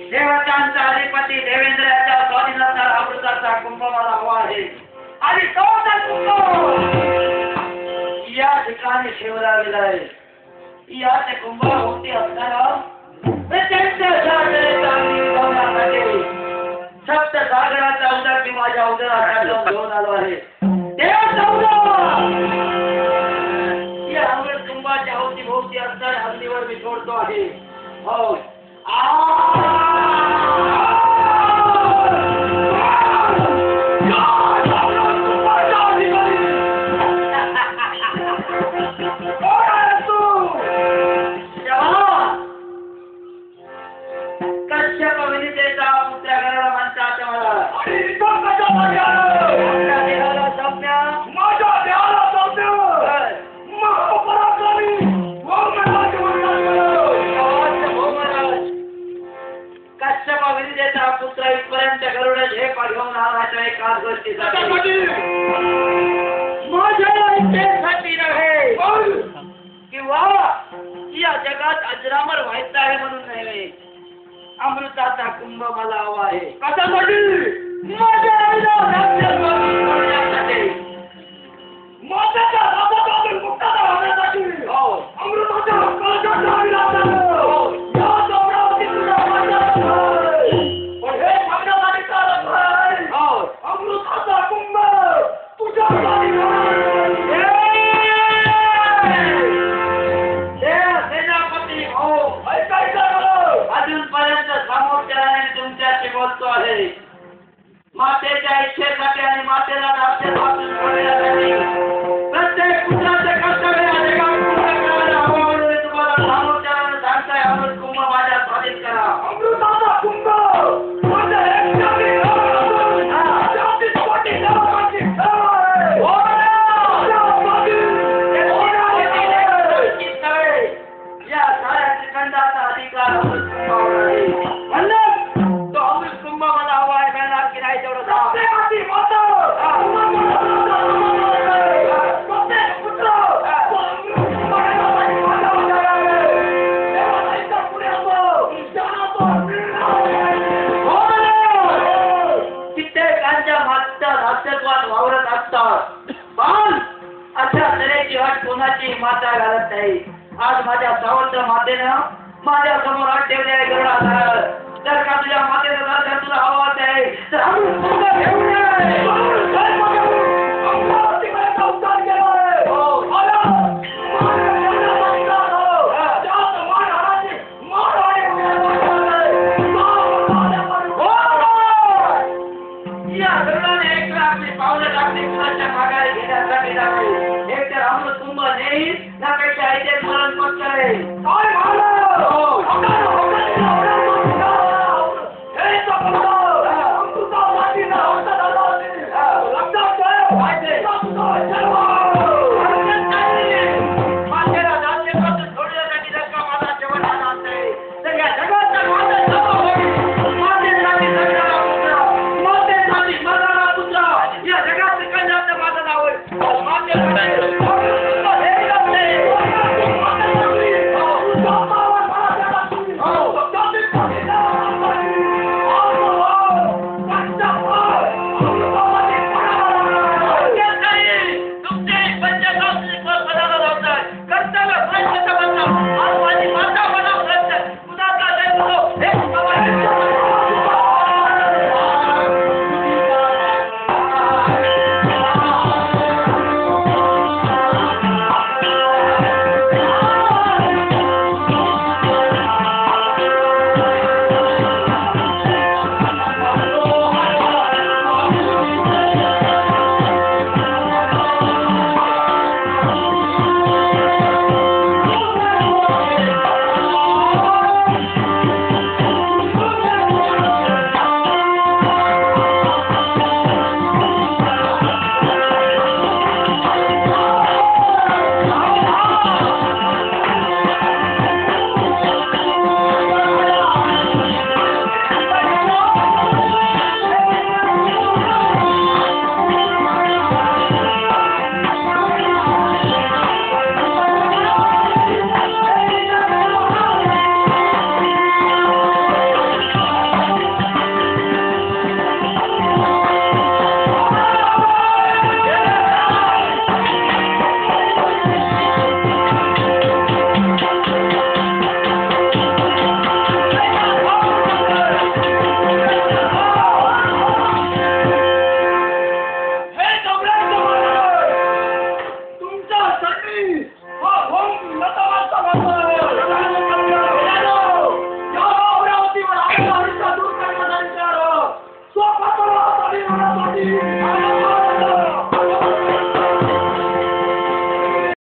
देवतांचा अधिपती देवेंद्राच्या स्वाधीनाचा अमृताचा कुंभमेळा हवा आहे आणि तोच कुंभ या ठिकाणी ठेवला गेला आहे। या ते कुंभाभोवती असणारा सप्त सागराचा उदक माझ्या उदरात घेऊन आलो आहे। या अमृत कुंभाच्या अवतीभोवती असणाऱ्या हल्लीवर मी सोडतो आहे। हो कश्यप विनितेचा पुत्र घराला म्हणतात कश्यप विनितेचा पुत्र इथपर्यंत गरुड झेप घेऊन आला एकाच गोष्टीसाठी माझ्या इच्छेसाठी नव्हे किंवा या जगात अजरामर व्हायचं आहे म्हणून नव्हे। अमृताचा कुंभ मला हवा आहे कशासाठी? माझ्या आईला माझ्या राजापासून मुक्तता होण्यासाठी अमृताच्या अमृताचा कुंभ तुझ्या सेनापती भाऊ अजूनपर्यंत सामोपचाराने तुमच्याशी बोलतो आहे। मातेच्या इच्छेसाठी आणि मातेला सोडण्यासाठी प्रत्येक पुत्राचे कर्तव्य तुम्हाला सामोपचाराने सांगताय अमृत कुंभ माझ्या स्वाधीन करा। अमृताचा कुंभ या साऱ्या श्रीखंडाचा अधिकार अमृत कुंभावर आहे। तो अमृत कुंभ मला हवा आहे मिळणार की नाही तेवढं कित्येकांच्या मागच्या अस्तित्वात वावरत असतात पण अशा तऱ्हेची वाट कोणाची माता घालत नाही। आज माझ्या सावंत मातेनं माझ्या समोर हात ठेवले आहे गरुडाधार। जर का तुझ्या मातेचं दर्शन तुला हवं आहे तर अमृत कुंभ घेऊन ये। या गरुडाने एक तर आपली पावलं टाकली कुणाच्या माघारी घेण्यासाठी टाकली, एक तर अमृत कुंभ नेईल त्यापेक्षा इथे स्मरण पक्ष आहे। रे